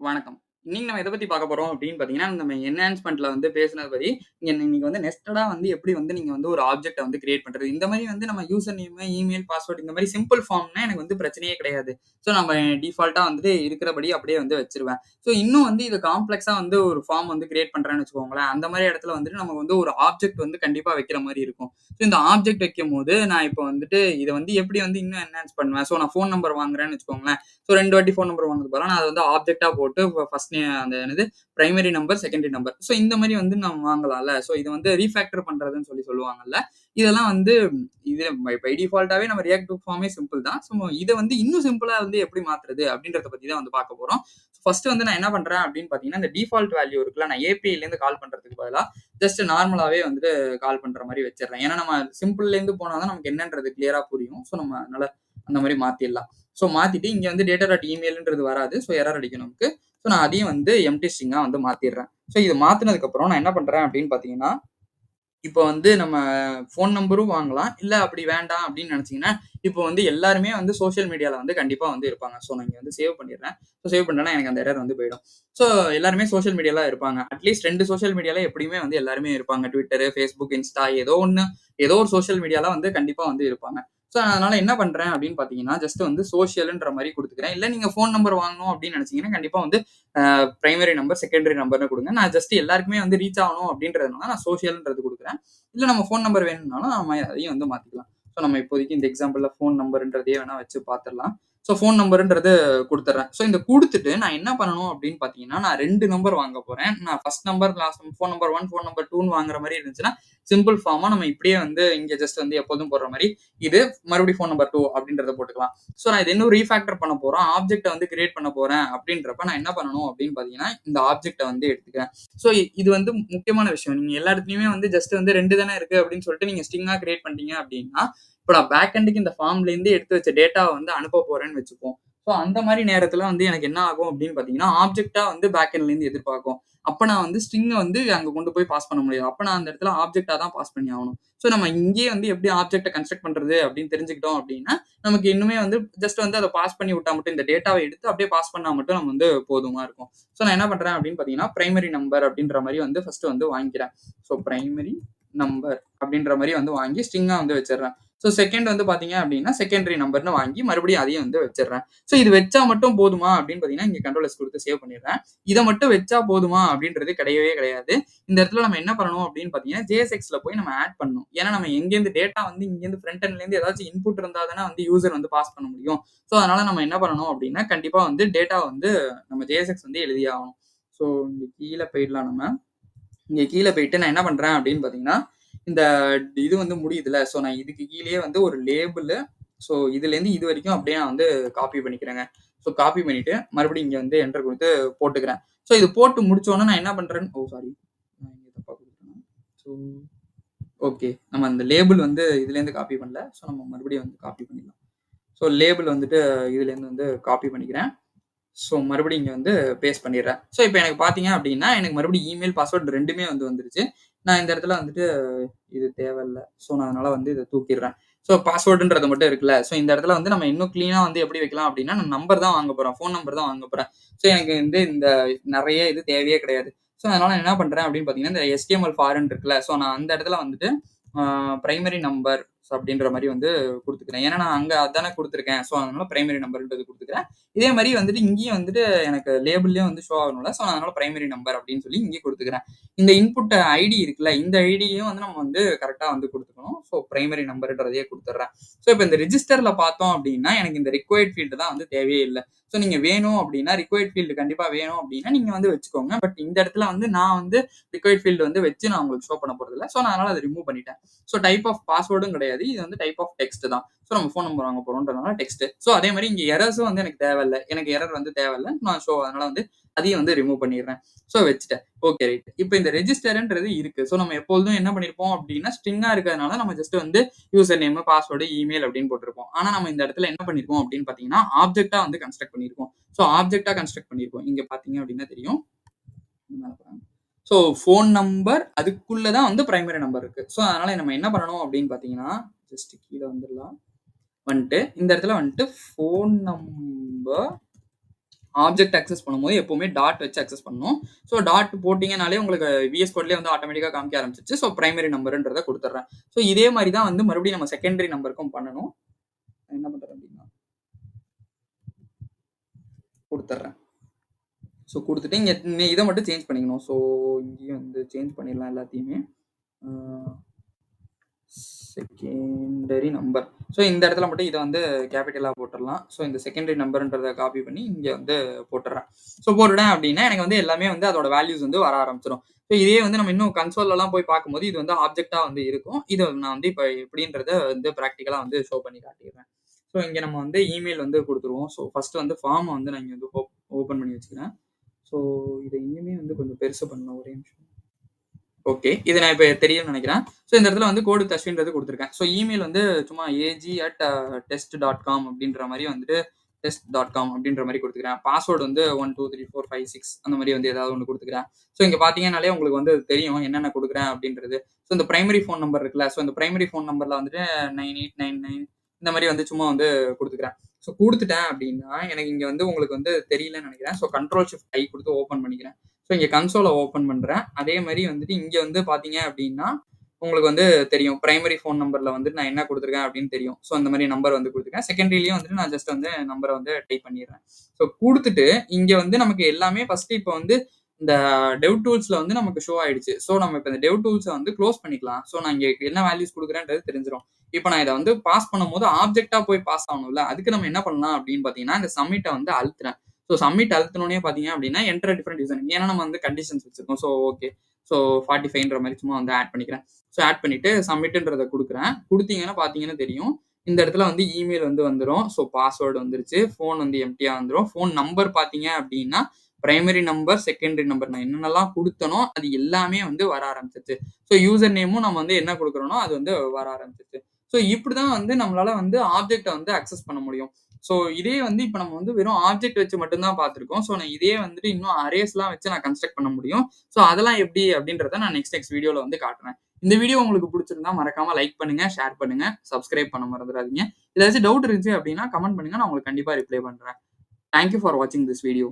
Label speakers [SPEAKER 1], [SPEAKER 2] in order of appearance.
[SPEAKER 1] வணக்கம். இன்னைக்கு நம்ம எத பத்தி பார்க்க போறோம் அப்படின்னு பார்த்தீங்கன்னா, நம்ம என்ஹான்ஸ்மென்ட்ல வந்து பேசினது படி, இன்னைக்கு வந்து நெஸ்டடா வந்து எப்படி வந்து நீங்க வந்து ஒரு ஆப்ஜெக்ட்ட வந்து கிரியேட் பண்றது. இந்த மாரி வந்து நம்ம யூசர் நேம், இமெயில், பாஸ்வேர்ட் இந்த மாரி சிம்பிள் ஃபார்ம்னா எனக்கு வந்து பிரச்சனையே கிடையாது. ஸோ நம்ம டிஃபால்ட்டா வந்துட்டு இருக்கிறபடி அப்படியே வந்து வச்சுருவேன். ஸோ இன்னும் வந்து இது காம்ப்ளக்ஸா வந்து ஒரு ஃபார்ம் வந்து கிரியேட் பண்றேன்னு வச்சுக்கோங்களேன். அந்த மாரி இடத்துல வந்துட்டு நமக்கு வந்து ஒரு ஆப்ஜெக்ட் வந்து கண்டிப்பா வைக்கிற மாரி இருக்கும். ஸோ இந்த ஆப்ஜெக்ட் வைக்கும்போது, நான் இப்போ வந்துட்டு இத வந்து எப்படி வந்து இன்னும் என்ஹான்ஸ் பண்ணுவேன். ஸோ நான் ஃபோன் நம்பர் வாங்குறேன்னு வச்சுக்கோங்களேன். ஸோ 2 வாட்டி ஃபோன் நம்பர் வாங்குறதுக்கு பதிலா நான் அத வந்து ஆப்ஜெக்ட்டா போட்டு ஃபர்ஸ்ட் அந்த என்னது primary number, secondary number. So இந்த மாரி வந்து நம்ம வாங்கலாம்ல. ஸோ இது வந்து ரீஃபாக்டர் பண்றதுன்னு சொல்லுவாங்கல்ல. இதெல்லாம் வந்து இது பை டிஃபால்ட்டாவே நம்ம ரியாக்ட் டூ ஃபார்மே சிம்பிள் தான். ஸோ இத வந்து இன்னும் சிம்பிளா வந்து எப்படி மாத்துறது அப்படின்றத பத்தி தான் வந்து பார்க்க போறோம். ஃபர்ஸ்ட் வந்து நான் என்ன பண்றேன் அப்படின்னு பார்த்தீங்கன்னா, இந்த டிஃபால்ட் வேல்யூ இருக்குல்ல, நான் ஏபிஐலேருந்து கால் பண்றதுக்கு பதிலா ஜஸ்ட் நார்மலாவே வந்துட்டு கால் பண்ற மாரி வச்சுடுறேன். ஏன்னா நம்ம சிம்பிள்லேருந்து போனா தான் நமக்கு என்னன்றது கிளியரா புரியும். ஸோ நம்ம அதனால அந்த மாரி மாத்திடலாம். ஸோ மாத்திட்டு இங்க வந்து டேட்டா டாட் இமெயில்ன்றது வராது. ஸோ எரர் அடிக்கும் நமக்கு. ஸோ நான் அதையும் வந்து எம்ப்டி ஸ்ட்ரிங்கா வந்து மாத்திடுறேன். ஸோ இது மாத்துனதுக்கு அப்புறம் நான் என்ன பண்றேன் அப்படின்னு பார்த்தீங்கன்னா, இப்போ வந்து நம்ம ஃபோன் நம்பரும் வாங்கலாம். இல்ல அப்படி வேண்டாம் அப்படின்னு நினைச்சீங்கன்னா, இப்போ வந்து எல்லாருமே வந்து சோசியல் மீடியால வந்து கண்டிப்பா வந்து இருப்பாங்க. ஸோ நான் இங்க வந்து சேவ் பண்ணிடுறேன். ஸோ சேவ் பண்ணிட்டேன்னா எனக்கு அந்த எரர் வந்து போயிடும். ஸோ எல்லாருமே சோசியல் மீடியால இருப்பாங்க. அட்லீஸ்ட் 2 சோசியல் மீடியால எப்படியுமே வந்து எல்லாருமே இருப்பாங்க. Twitter, Facebook, Insta ஏதோ ஒண்ணு, ஏதோ ஒரு சோசியல் மீடியால வந்து கண்டிப்பா வந்து இருப்பாங்க. ஸோ அதனால என்ன பண்றேன் அப்படின்னு பார்த்தீங்கன்னா, ஜஸ்ட் வந்து சோசியல்ன்ற மாரி குடுத்துக்கிறேன். இல்ல நீங்க ஃபோன் நம்பர் வாங்கணும் அப்படின்னு நினைச்சீங்கன்னா, கண்டிப்பா வந்து பிரைமரி நம்பர், செகண்டரி நம்பர்ன்னு குடுங்க. நான் ஜஸ்ட் எல்லாருக்குமே வந்து ரீச் ஆகணும் அப்படின்றதுனால நான் சோசியல்ன்றது குடுக்குறேன். இல்ல நம்ம ஃபோன் நம்பர் வேணும்னாலும் நம்ம அதையும் வந்து மாத்திக்கலாம். ஸோ நம்ம இப்போதைக்கு இந்த எக்ஸாம்பிள்ல ஃபோன் நம்பர்ன்றதையே வேணா வச்சு பார்த்துடலாம். ஸோ ஃபோன் நம்பர்ன்றது குடுத்துடுறேன். ஸோ இந்த குடுத்துட்டு நான் என்ன பண்ணணும் அப்படின்னு பார்த்தீங்கன்னா, நான் 2 நம்பர் வாங்க போறேன். நான் first number, last phone number 1, phone number 2ன்னு வாங்குற மாரி இருந்துச்சுன்னா, சிம்பிள் ஃபார்மா நம்ம இப்படியே வந்து இங்க ஜஸ்ட் வந்து எப்போதும் போடுற மாரி, இது மறுபடியும் ஃபோன் நம்பர் 2 அப்படின்றத போட்டுக்கலாம். ஸோ நான் இத இன்னும் ரீஃபாக்டர் பண்ண போறோம். ஆப்ஜெக்ட்ட வந்து கிரியேட் பண்ண போறேன் அப்படின்றப்ப நான் என்ன பண்ணணும் அப்படின்னு பார்த்தீங்கன்னா, இந்த ஆப்ஜெக்ட்ட வந்து எடுத்துக்கிறேன். ஸோ இது வந்து முக்கியமான விஷயம். நீங்க எல்லா இடத்துலயுமே வந்து ஜஸ்ட் வந்து 2 தானே இருக்கு அப்படின்னு சொல்லிட்டு நீங்க ஸ்ட்ரிங்கா கிரியேட் பண்ணிட்டீங்க அப்படின்னா, இப்ப நான் பேக் எண்டுக்கு இந்த ஃபார்ம்ல இருந்து எடுத்து வச்ச டேட்டாவ வந்து அனுப்ப போறேன்னு வச்சுப்போம். ஸோ அந்த மாரி நேரத்துல வந்து எனக்கு என்ன ஆகும் அப்படின்னு பார்த்தீங்கன்னா, ஆப்ஜெக்ட்டா வந்து பேக் எண்ட்ல இருந்து எதிர்பார்க்கும். அப்ப நான் வந்து ஸ்ட்ரிங்க வந்து அங்க கொண்டு போய் பாஸ் பண்ண முடியாது. அப்ப நான் அந்த இடத்துல ஆப்ஜெக்ட்டா தான் பாஸ் பண்ணி ஆகணும். ஸோ நம்ம இங்கேயே வந்து எப்படி ஆப்ஜெக்ட்ட கன்ஸ்ட்ரக்ட் பண்றது அப்படின்னு தெரிஞ்சுக்கிட்டோம் அப்படின்னா, நமக்கு இன்னுமே வந்து ஜஸ்ட் வந்து அத பாஸ் பண்ணி விட்டா மட்டும் இந்த டேட்டாவ எடுத்து அப்படியே பாஸ் பண்ணா மட்டும் நம்ம வந்து போதுமா இருக்கும். ஸோ நான் என்ன பண்றேன் அப்படின்னு பார்த்தீங்கன்னா, பிரைமரி நம்பர் அப்படின்ற மாரி வந்து ஃபர்ஸ்ட் வந்து வாங்கிக்கிறேன். ஸோ பிரைமரி நம்பர் அப்படின்ற மாரி வந்து வாங்கி ஸ்ட்ரிங்கா வந்து வச்சுடுறேன். ஸோ செகண்ட் வந்து பார்த்தீங்க அப்படின்னா, செகண்டரி நம்பர்ன்னு வாங்கி மறுபடியும் அதையும் வந்து வச்சுடுறேன். ஸோ இது வச்சா மட்டும் போதுமா அப்படின்னு பார்த்தீங்கன்னா, இங்க கண்ட்ரோல் எஸ் குடுத்து சேவ் பண்ணிடுறேன். இத மட்டும் வச்சா போதுமா அப்படின்றது கிடையவே கிடையாது. இந்த இடத்துல நம்ம என்ன பண்ணணும் அப்படின்னு பார்த்தீங்கன்னா, JSXல போய் நம்ம ஆட் பண்ணணும். ஏன்னா நம்ம எங்கேருந்து டேட்டா வந்து இங்கேருந்து ஃப்ரண்ட் எண்ட்லேருந்து ஏதாச்சும் இன்புட் இருந்தா தானே வந்து யூசர் வந்து பாஸ் பண்ண முடியும். ஸோ அதனால நம்ம என்ன பண்ணணும் அப்படின்னா, கண்டிப்பா வந்து டேட்டா வந்து நம்ம JSX வந்து எழுதியே ஆகணும். ஸோ இங்க கீழ போயிடலாம் நம்ம. இங்க கீழ போயிட்டு நான் என்ன பண்றேன் அப்படின்னு பார்த்தீங்கன்னா, இந்த இது வந்து முடியுதுல்ல. ஸோ நான் இதுக்கு கீழயே வந்து ஒரு லேபிளு, ஸோ இதுலேருந்து இது வரைக்கும் அப்படியே நான் வந்து காப்பி பண்ணிக்கிறேங்க. ஸோ காப்பி பண்ணிட்டு மறுபடியும் இங்க வந்து என்டர் குடுத்து போட்டுக்கிறேன். ஸோ இது போட்டு முடிச்சோனே நான் என்ன பண்றேன்னு சாரி. நான் இங்க தப்பா குடுத்துட்டேன். So okay. நம்ம அந்த லேபிள் வந்து இதுலேருந்து காப்பி பண்ணல. ஸோ நம்ம மறுபடியும் வந்து காப்பி பண்ணிடலாம். ஸோ லேபிள் வந்துட்டு இதுலேருந்து வந்து காப்பி பண்ணிக்கிறேன். ஸோ மறுபடியும் இங்க வந்து பேஸ்ட் பண்ணிடுறேன். ஸோ இப்ப எனக்கு பார்த்தீங்க அப்படின்னா, எனக்கு மறுபடியும் இமெயில், பாஸ்வேர்ட் 2மே வந்து வந்துருச்சு. நான் இந்த இடத்துல வந்துட்டு இது தேவையில்ல. ஸோ நான் அதனால வந்து இத தூக்கிடுறேன். ஸோ பாஸ்வேர்டுன்றது மட்டும் இருக்குல்ல. ஸோ இந்த இடத்துல வந்து நம்ம இன்னும் கிளீனா வந்து எப்படி வைக்கலாம் அப்படின்னா, நான் நம்பர் தான் வாங்க போறேன். ஃபோன் நம்பர் தான் வாங்க போறேன். ஸோ எனக்கு வந்து இந்த நெறைய இது தேவையே கிடையாது. ஸோ அதனால நான் என்ன பண்றேன் அப்படின்னு பார்த்தீங்கன்னா, இந்த HTML ஃபார்ன்னு இருக்குல்ல. ஸோ நான் அந்த இடத்துல வந்துட்டு பிரைமரி நம்பர் அப்படின்ற மாரி வந்து குடுத்துக்கிறேன். ஏன்னா நான் அங்க அதானே குடுத்துருக்கேன். ஸோ அதனால பிரைமரி நம்பர்ன்றது குடுத்துக்கிறேன். இதே மாரி வந்துட்டு இங்கேயும் வந்துட்டு எனக்கு லேபிள்லயும் வந்து ஷோ ஆகணும்ல. ஸோ நான் அதனால பிரைமரி நம்பர் அப்படின்னு சொல்லி இங்கேயும் குடுத்துக்கிறேன். இந்த இன்புட் ஐடி இருக்குல்ல, இந்த ஐடியும் வந்து நம்ம வந்து கரெக்ட்டா வந்து குடுத்துக்கணும். ஸோ பிரைமரி நம்பர்ன்றதையே குடுத்துடுறேன். ஸோ இப்ப இந்த ரிஜிஸ்டர்ல பார்த்தோம் அப்படின்னா, எனக்கு இந்த ரிக்வயர்ட் ஃபீல்ட் தான் வந்து தேவையே இல்ல. ஸோ நீங்க வேணும் அப்படின்னா, ரிக்வயர்ட் ஃபீல்ட் கண்டிப்பா வேணும் அப்படின்னா, நீங்க வந்து வச்சுக்கோங்க. பட் இந்த இடத்துல வந்து நான் வந்து ரிக்வயர்ட் ஃபீல்ட் வந்து வச்சு நான் உங்களுக்கு ஷோ பண்ண போறதில்ல. ஸோ நான் அதனால அத ரிமூவ் பண்ணிட்டேன். ஸோ டைப் ஆஃப் பாஸ்வேர்டும் கிடையாது. இது வந்து டைப் ஆஃப் டெக்ஸ்ட் தான். ஸோ நம்ம ஃபோன் நம்பர் வாங்க போறோம்ன்றதுனால டெக்ஸ்ட். ஸோ அதே மாரி இங்க எரர்ஸும் வந்து எனக்கு தேவையில்ல. எனக்கு எரர் வந்து தேவையில்ல. நான் அதனால வந்து அதையும் வந்து ரிமூவ் பண்ணிடுறேன். ஸோ வச்சுட்டேன். Okay right. இப்ப இந்த ரெஜிஸ்டர்ன்றது இருக்கு. ஸோ நம்ம எப்பொழுதும் என்ன பண்ணியிருப்போம் அப்படின்னா, ஸ்ட்ரிங்கா இருக்கிறதுனால நம்ம ஜஸ்ட் வந்து யூசர் நேம், பாஸ்வேர்ட், இமெயில் அப்படின்னு போட்டிருப்போம். ஆனா நம்ம இந்த இடத்துல என்ன பண்ணியிருக்கோம் அப்படின்னு பார்த்தீங்கன்னா, ஆப்ஜெக்ட்டா வந்து கன்ஸ்ட்ரக்ட் பண்ணியிருக்கோம். ஸோ ஆப்ஜெக்ட்டா கன்ஸ்ட்ரக்ட் பண்ணியிருக்கோம். இங்க பார்த்தீங்க அப்படின்னா தெரியும். ஸோ ஃபோன் நம்பர் அதுக்குள்ள தான் வந்து பிரைமரி நம்பர் இருக்கு. ஸோ அதனால நம்ம என்ன பண்ணணும் அப்படின்னு பார்த்தீங்கன்னா, ஜஸ்ட் கீழ வந்துரலாம். வந்துட்டு இந்த இடத்துல வந்துட்டு ஃபோன் நம்பர் ஆப்ஜெக்ட் அக்சஸ் பண்ணும்போது எப்பவுமே டாட் வச்சு அக்சஸ் பண்ணணும். ஸோ டாட் போட்டீங்கனாலே உங்களுக்கு விஎஸ் கோட்லேயே வந்து ஆட்டோமேட்டிக்காக காமிக்க ஆரம்பிச்சிச்சு. ஸோ பிரைமரி நம்பருன்றதை கொடுத்துட்றேன். ஸோ இதே மாதிரி தான் வந்து மறுபடியும் நம்ம செகண்டரி நம்பருக்கும் பண்ணணும். என்ன பண்ணுறேன் அப்படின்னா கொடுத்துட்றேன். ஸோ கொடுத்துட்டு இங்கே இதை மட்டும் சேஞ்ச் பண்ணிக்கணும். ஸோ இங்கேயும் வந்து சேஞ்ச் பண்ணிடலாம் எல்லாத்தையுமே. Secondary number. ஸோ இந்த இடத்துல மட்டும் இதை வந்து கேபிட்டலாக போட்டுடலாம். ஸோ இந்த செகண்டரி நம்பர்ன்றதை காப்பி பண்ணி இங்கே வந்து போட்டுறேன். ஸோ போட்டுட்டேன் அப்படின்னா எனக்கு வந்து எல்லாமே வந்து அதோட வேல்யூஸ் வந்து வர ஆரம்பிச்சிடும். ஸோ இதே வந்து நம்ம இன்னும் கன்சோல்லாம் போய் பார்க்கும்போது இது வந்து ஆப்ஜெக்டாக வந்து இருக்கும். இதை நான் வந்து இப்போ எப்படின்றத வந்து ப்ராக்டிக்கலாக வந்து ஷோ பண்ணி காட்டிடுறேன். ஸோ இங்கே நம்ம வந்து இமெயில் வந்து கொடுத்துருவோம். ஸோ ஃபர்ஸ்ட் வந்து ஃபார்மை வந்து நான் இங்கே வந்து ஓப்பன் பண்ணி வச்சுக்கிறேன். ஸோ இதை இன்னுமே வந்து கொஞ்சம் பெருசு பண்ணலாம். ஒரே நிமிஷம். ஓகே, இது நான் இப்போ தெரியும்னு நினைக்கிறேன். ஸோ இந்த இடத்துல வந்து கோடு தஸ்வின்றது கொடுத்துருக்கேன். ஸோ இமெயில் வந்து சும்மா ag@test.com அப்படின்ற மாதிரி வந்துட்டு test.com அப்படின்ற மாதிரி கொடுத்துக்கிறேன். பாஸ்வேர்டு வந்து 1 2 3 4 5 6 அந்த மாதிரி வந்து ஏதாவது ஒன்று கொடுத்துக்கிறேன். ஸோ இங்கே பார்த்தீங்கன்னாலே உங்களுக்கு வந்து தெரியும் என்னென்ன கொடுக்குறேன் அப்படின்றது. ஸோ இந்த பிரைமரி ஃபோன் நம்பர் இருக்குல்ல, ஸோ இந்த பிரைமரி ஃபோன் நம்பரில் வந்துட்டு 9899 இந்த மாதிரி வந்து சும்மா வந்து கொடுத்துக்கிறேன். ஸோ கொடுத்துட்டேன் அப்படின்னா எனக்கு இங்கே வந்து உங்களுக்கு வந்து தெரியலன்னு நினைக்கிறேன். ஸோ Ctrl+Shift+I கொடுத்து ஓப்பன் பண்ணிக்கிறேன். ஸோ இங்கே கன்சோலை ஓப்பன் பண்ணுறேன். அதே மாதிரி வந்துட்டு இங்கே வந்து பார்த்தீங்க அப்படின்னா உங்களுக்கு வந்து தெரியும் பிரைமரி ஃபோன் நம்பரில் வந்துட்டு நான் என்ன கொடுத்துருக்கேன் அப்படின்னு தெரியும். ஸோ அந்த மாதிரி நம்பர் வந்து கொடுத்துருக்கேன். செகண்டரிலையும் வந்துட்டு நான் ஜஸ்ட் வந்து நம்பரை வந்து டைப் பண்ணிடுறேன். ஸோ கொடுத்துட்டு இங்கே வந்து நமக்கு எல்லாமே ஃபஸ்ட்டு இப்போ வந்து இந்த டெவ் டூல்ஸில் வந்து நமக்கு ஷோ ஆயிடுச்சு. ஸோ நம்ம இப்போ இந்த டெவ் டூல்ஸை வந்து க்ளோஸ் பண்ணிக்கலாம். ஸோ நான் இங்கே என்ன வேல்யூஸ் கொடுக்குறேன்றது தெரிஞ்சிடும். இப்போ நான் இதை வந்து பாஸ் பண்ணும்போது ஆப்ஜெக்டாக போய் பாஸ் ஆகணும்ல, அதுக்கு நம்ம என்ன பண்ணலாம் அப்படின்னு பார்த்தீங்கன்னா இந்த சப்மிட்டை வந்து அழுத்துறேன். ஸோ சப்மிட் அழுத்தினோடனே பார்த்தீங்க அப்படின்னா என்டர் டிஃப்ரெண்ட் யூசர் நேம். ஏன்னா நம்ம வந்து கண்டிஷன்ஸ் வச்சிருக்கோம். ஸோ ஓகே, ஸோ 45ன்ற மாதிரி சும்மா வந்து ஆட் பண்ணிக்கிறேன். ஸோ ஆட் பண்ணிட்டு சப்மிட்ன்றதை கொடுக்குறேன். கொடுத்தீங்கன்னா பார்த்தீங்கன்னா தெரியும் இந்த இடத்துல வந்து இமெயில் வந்து வந்துடும். ஸோ பாஸ்வேர்டு வந்துருச்சு. ஃபோன் வந்து எம்டியாக வந்துடும். ஃபோன் நம்பர் பார்த்தீங்க அப்படின்னா பிரைமரி நம்பர், செகண்டரி நம்பர் நான் என்னென்னலாம் கொடுத்தனோ அது எல்லாமே வந்து வர ஆரம்பிச்சிச்சு. ஸோ யூசர் நேமும் நம்ம வந்து என்ன கொடுக்குறோனோ அது வந்து வர ஆரம்பிச்சிச்சு. ஸோ இப்படி தான் வந்து நம்மளால வந்து ஆப்ஜெக்டை வந்து அக்சஸ் பண்ண முடியும். ஸோ இதே வந்து இப்போ நம்ம வந்து வெறும் ஆப்ஜெக்ட் வச்சு மட்டும்தான் பார்த்துருக்கோம். ஸோ நான் இதே வந்துட்டு இன்னும் அரேஸ்லாம் வச்சு நான் கன்ஸ்ட்ரக்ட் பண்ண முடியும். ஸோ அதெல்லாம் எப்படி அப்படின்றத நான் நெக்ஸ்ட் வீடியோவில் வந்து காட்டுறேன். இந்த வீடியோ உங்களுக்கு பிடிச்சிருந்தா மறக்காம லைக் பண்ணுங்க, ஷேர் பண்ணுங்க, சப்ஸ்கிரைப் பண்ண மறந்துடாதீங்க. ஏதாச்சும் டவுட் இருந்துச்சு அப்படின்னா கமெண்ட் பண்ணுங்க, நான் உங்களுக்கு கண்டிப்பாக ரிப்ளை பண்ணுறேன். தேங்க்யூ ஃபார் வாட்சிங் திஸ் வீடியோ.